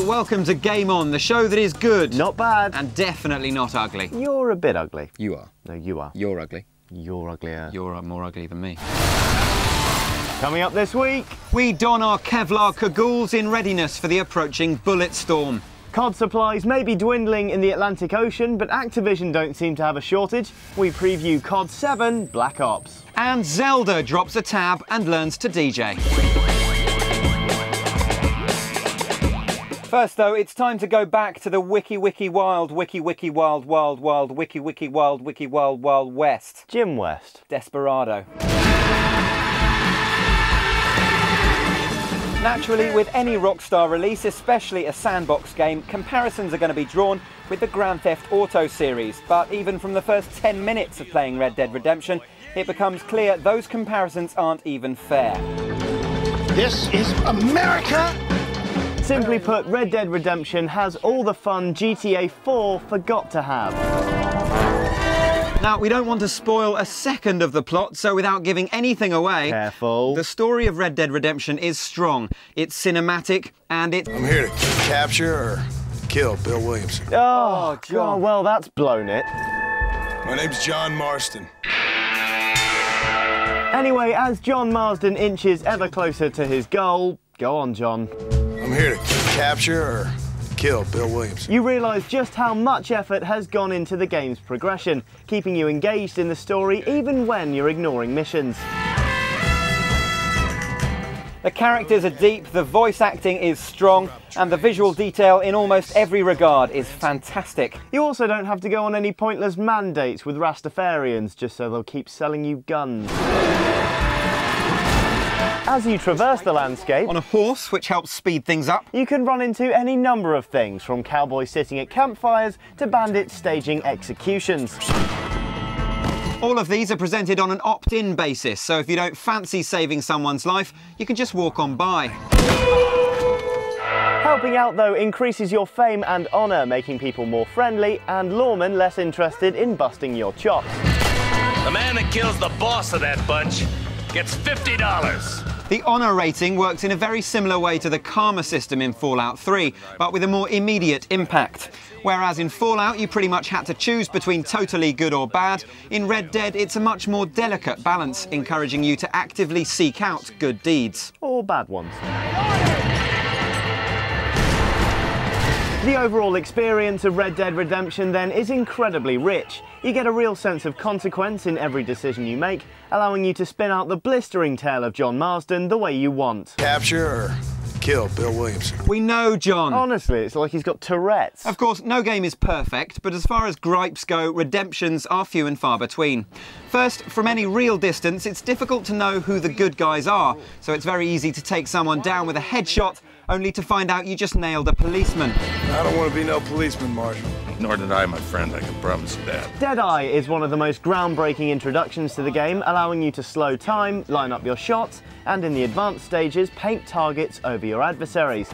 So welcome to Game On, the show that is good. Not bad. And definitely not ugly. You're a bit ugly. You are. No, you are. You're ugly. You're uglier. You're more ugly than me. Coming up this week, we don our Kevlar cagoules in readiness for the approaching Bulletstorm. COD supplies may be dwindling in the Atlantic Ocean, but Activision don't seem to have a shortage. We preview COD 7 Black Ops. And Zelda drops a tab and learns to DJ. First though, it's time to go back to the wiki wild wild wiki wild west. Jim West. Desperado. Naturally, with any Rockstar release, especially a sandbox game, comparisons are going to be drawn with the Grand Theft Auto series. But even from the first 10 minutes of playing Red Dead Redemption, it becomes clear those comparisons aren't even fair. This is America! Simply put, Red Dead Redemption has all the fun GTA 4 forgot to have. Now, we don't want to spoil a second of the plot, so without giving anything away... Careful. The story of Red Dead Redemption is strong, it's cinematic, and it's... I'm here to capture or kill Bill Williamson. Oh, John. God, well, that's blown it. My name's John Marston. Anyway, as John Marsden inches ever closer to his goal, go on, John. I'm here to capture or kill Bill Williamson. You realise just how much effort has gone into the game's progression, keeping you engaged in the story even when you're ignoring missions. The characters are deep, the voice acting is strong, and the visual detail in almost every regard is fantastic. You also don't have to go on any pointless mandates with Rastafarians just so they'll keep selling you guns. As you traverse the landscape, On a horse, which helps speed things up. you can run into any number of things, from cowboys sitting at campfires to bandits staging executions. All of these are presented on an opt-in basis, so if you don't fancy saving someone's life, you can just walk on by. Helping out, though, increases your fame and honour, making people more friendly and lawmen less interested in busting your chops. The man that kills the boss of that bunch gets $50. The honour rating works in a very similar way to the karma system in Fallout 3, but with a more immediate impact. Whereas in Fallout you pretty much had to choose between totally good or bad, in Red Dead it's a much more delicate balance, encouraging you to actively seek out good deeds. Or bad ones. The overall experience of Red Dead Redemption then is incredibly rich. You get a real sense of consequence in every decision you make, allowing you to spin out the blistering tale of John Marsden the way you want. Capture or kill Bill Williamson. We know, John. Honestly, it's like he's got Tourette's. Of course, no game is perfect, but as far as gripes go, redemptions are few and far between. First, from any real distance, it's difficult to know who the good guys are, so it's very easy to take someone down with a headshot, only to find out you just nailed a policeman. I don't want to be no policeman, Marshal. Nor did I, my friend, I can promise you that. Deadeye is one of the most groundbreaking introductions to the game, allowing you to slow time, line up your shots, and in the advanced stages, paint targets over your adversaries.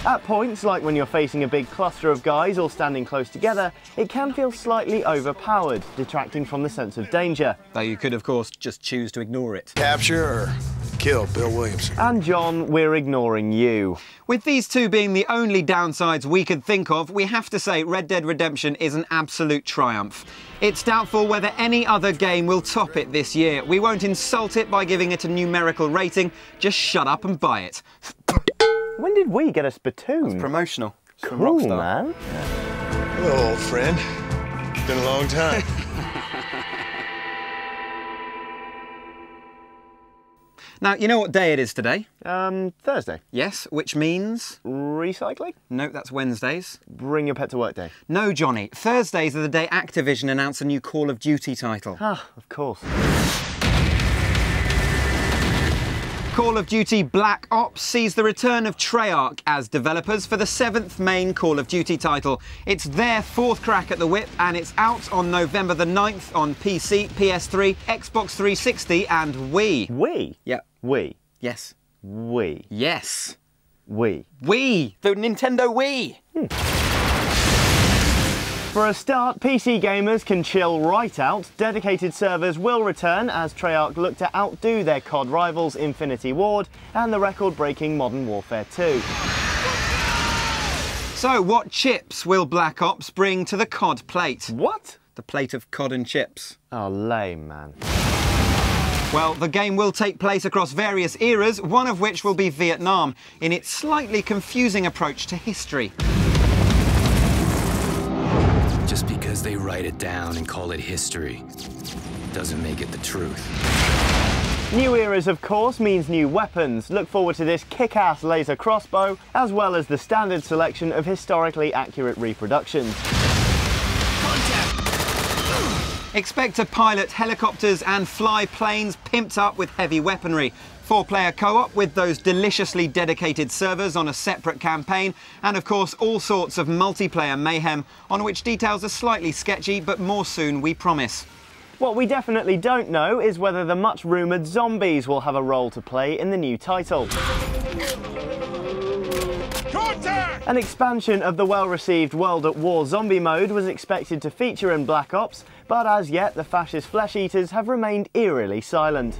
At points, like when you're facing a big cluster of guys all standing close together, it can feel slightly overpowered, detracting from the sense of danger. Though you could, of course, just choose to ignore it. Capture or kill Bill Williamson. And John, we're ignoring you. With these two being the only downsides we could think of, we have to say Red Dead Redemption is an absolute triumph. It's doubtful whether any other game will top it this year. We won't insult it by giving it a numerical rating, just shut up and buy it. When did we get a spittoon? It's promotional. It's from Cool, Rockstar. man. Hello, old friend. It's been a long time. Now, you know what day it is today? Thursday. Yes, which means... Recycling? No, that's Wednesdays. Bring your pet to work day. No, Johnny. Thursdays are the day Activision announce a new Call of Duty title. Ah, of course. Call of Duty Black Ops sees the return of Treyarch as developers for the 7th main Call of Duty title. It's their 4th crack at the whip, and it's out on November the 9th on PC, PS3, Xbox 360 and Wii. Wii? Yeah. Wii. Yes. Wii. Yes. Wii. Wii! The Nintendo Wii! For a start, PC gamers can chill right out. Dedicated servers will return as Treyarch look to outdo their COD rivals Infinity Ward and the record-breaking Modern Warfare 2. So, what chips will Black Ops bring to the CoD plate? What? The plate of CoD and chips. Oh, lame, man. Well, the game will take place across various eras, one of which will be Vietnam, in its slightly confusing approach to history. Just because they write it down and call it history doesn't make it the truth. New eras, of course, means new weapons. Look forward to this kick-ass laser crossbow, as well as the standard selection of historically accurate reproductions. Expect to pilot helicopters and fly planes pimped up with heavy weaponry. 4-player co-op with those deliciously dedicated servers on a separate campaign, and of course all sorts of multiplayer mayhem, on which details are slightly sketchy, but more soon, we promise. What we definitely don't know is whether the much-rumoured zombies will have a role to play in the new title. An expansion of the well-received World at War zombie mode was expected to feature in Black Ops, but as yet the fascist flesh-eaters have remained eerily silent.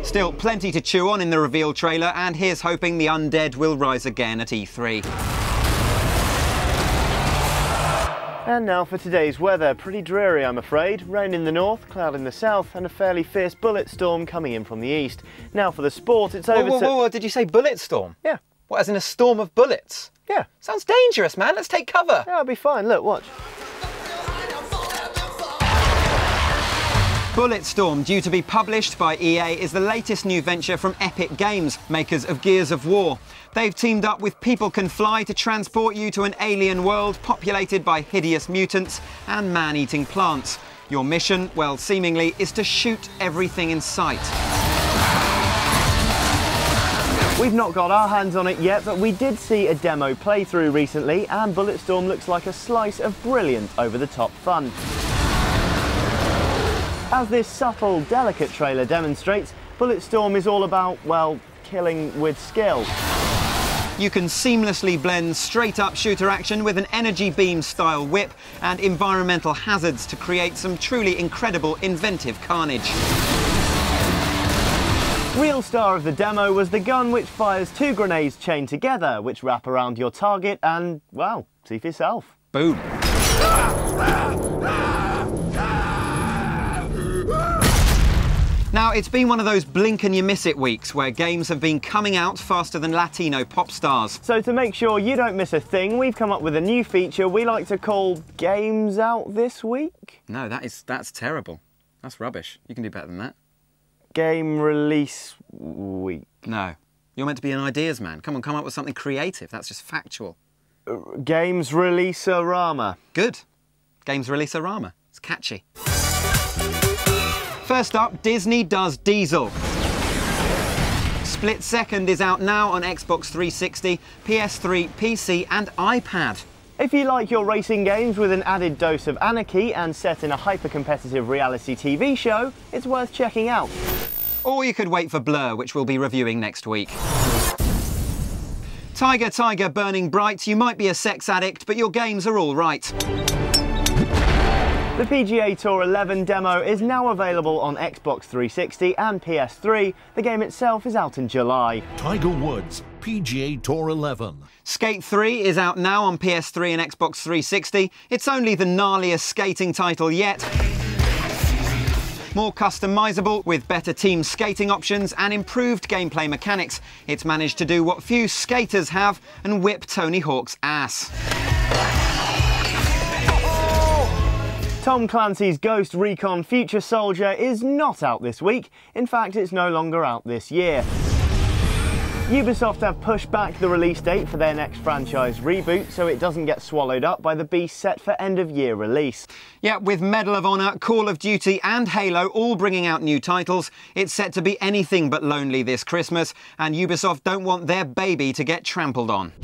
Still plenty to chew on in the reveal trailer, and here's hoping the undead will rise again at E3. And now for today's weather. Pretty dreary, I'm afraid. Rain in the north, cloud in the south, and a fairly fierce Bulletstorm coming in from the east. Now for the sport, it's over Whoa, did you say Bulletstorm? Yeah. What, as in a storm of bullets? Yeah. Sounds dangerous, man. Let's take cover. Yeah, I'll be fine. Look, watch. Bulletstorm, due to be published by EA, is the latest new venture from Epic Games, makers of Gears of War. They've teamed up with People Can Fly to transport you to an alien world populated by hideous mutants and man-eating plants. Your mission, well, seemingly, is to shoot everything in sight. We've not got our hands on it yet, but we did see a demo playthrough recently, and Bulletstorm looks like a slice of brilliant over-the-top fun. As this subtle, delicate trailer demonstrates, Bulletstorm is all about, well, killing with skill. You can seamlessly blend straight-up shooter action with an energy beam-style whip and environmental hazards to create some truly incredible, inventive carnage. Real star of the demo was the gun which fires 2 grenades chained together, which wrap around your target and, well, see for yourself. Boom. Now, it's been one of those blink-and-you-miss-it weeks where games have been coming out faster than Latino pop stars. So to make sure you don't miss a thing, we've come up with a new feature we like to call Games Out This Week. No, that's terrible. That's rubbish. You can do better than that. Game Release Week. No. You're meant to be an ideas man. Come on, come up with something creative. That's just factual. Games Release-a-rama. Good. Games Release-a-rama. It's catchy. First up, Disney does Diesel. Split Second is out now on Xbox 360, PS3, PC and iPad. If you like your racing games with an added dose of anarchy and set in a hyper-competitive reality TV show, it's worth checking out. Or you could wait for Blur, which we'll be reviewing next week. Tiger, Tiger, Burning Bright, you might be a sex addict, but your games are all right. The PGA Tour 11 demo is now available on Xbox 360 and PS3. The game itself is out in July. Tiger Woods, PGA Tour 11. Skate 3 is out now on PS3 and Xbox 360. It's only the gnarliest skating title yet. More customisable, with better team skating options and improved gameplay mechanics. It's managed to do what few skaters have and whip Tony Hawk's ass. Tom Clancy's Ghost Recon Future Soldier is not out this week. In fact, it's no longer out this year. Ubisoft have pushed back the release date for their next franchise reboot so it doesn't get swallowed up by the beast set for end-of-year release. Yeah, with Medal of Honor, Call of Duty and Halo all bringing out new titles, it's set to be anything but lonely this Christmas, and Ubisoft don't want their baby to get trampled on.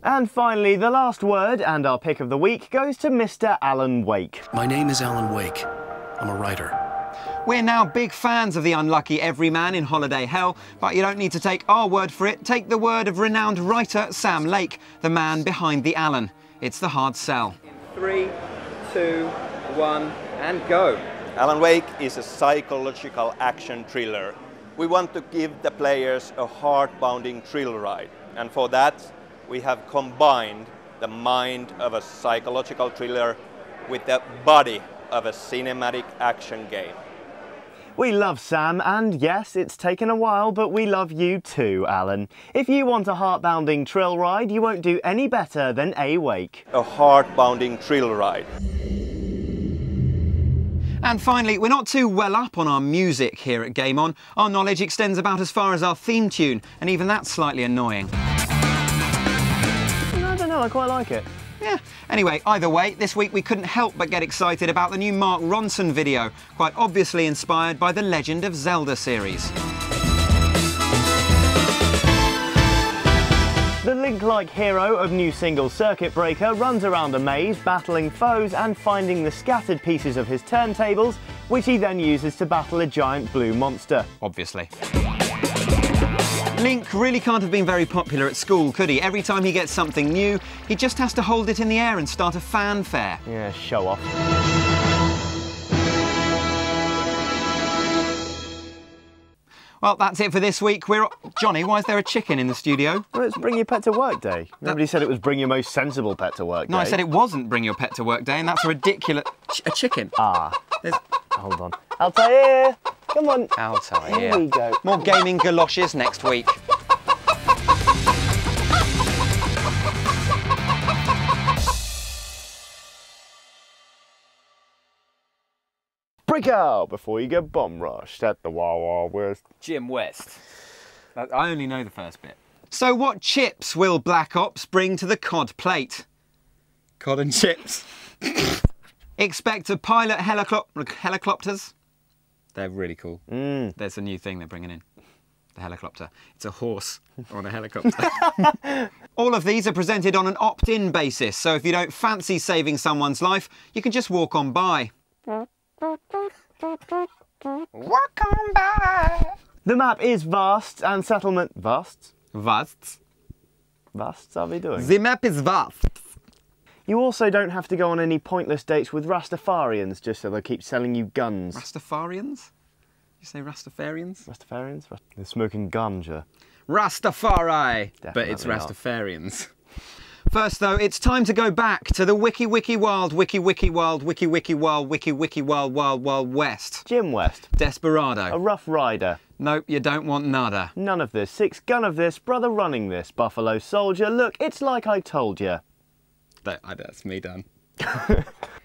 And finally, the last word and our pick of the week goes to Mr. Alan Wake. My name is Alan Wake. I'm a writer. We're now big fans of the unlucky everyman in Holiday Hell, but you don't need to take our word for it. Take the word of renowned writer Sam Lake, the man behind the Alan. It's the hard sell. 3, 2, 1, and go. Alan Wake is a psychological action thriller. We want to give the players a heart-pounding thrill ride, and for that we have combined the mind of a psychological thriller with the body of a cinematic action game. We love Sam, and yes, it's taken a while, but we love you too, Alan. If you want a heart-bounding thrill ride, you won't do any better than A-Wake. A heart-pounding thrill ride. And finally, we're not too well up on our music here at Game On. Our knowledge extends about as far as our theme tune, and even that's slightly annoying. I don't know, I quite like it. Yeah. Anyway, either way, this week we couldn't help but get excited about the new Mark Ronson video, quite obviously inspired by the Legend of Zelda series. The Link-like hero of new single Circuit Breaker runs around a maze, battling foes and finding the scattered pieces of his turntables, which he then uses to battle a giant blue monster. Obviously. Link really can't have been very popular at school, could he? Every time he gets something new, he just has to hold it in the air and start a fanfare. Yeah, show off. Well, that's it for this week. Johnny, why is there a chicken in the studio? Well, it's Bring Your Pet to Work Day. Nobody said it was Bring Your Most Sensible Pet to Work Day. No, I said it wasn't Bring Your Pet to Work Day, and that's a ridiculous... A chicken? Ah. Hold on. Altair! Come on. Altair. Here we go. More gaming galoshes next week. Break out before you get bomb rushed at the Wawa West. Jim West. I only know the first bit. So what chips will Black Ops bring to the CoD plate? CoD and chips. Expect to pilot helicopters. They're really cool. There's a new thing they're bringing in. The helicopter. It's a horse on a helicopter. All of these are presented on an opt-in basis, so if you don't fancy saving someone's life, you can just walk on by. Walk on by. The map is vast and settlement... Vast? Vast. Vast, are we doing? The map is vast. You also don't have to go on any pointless dates with Rastafarians just so they keep selling you guns. Rastafarians? You say Rastafarians? Rastafarians? They're smoking ganja. Rastafari! Definitely but it's not. Rastafarians. First though, it's time to go back to the Wiki Wild Wild West. Jim West. Desperado. A rough rider. Nope, you don't want nada. None of this. 6 gun of this, brother running this. Buffalo soldier, look, it's like I told you. That's me done.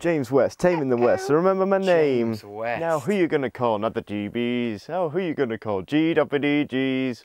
James West, taming the West, so remember my name. James West. Now who you gonna call? Not the GBs. Oh, who you gonna call? GWDGs.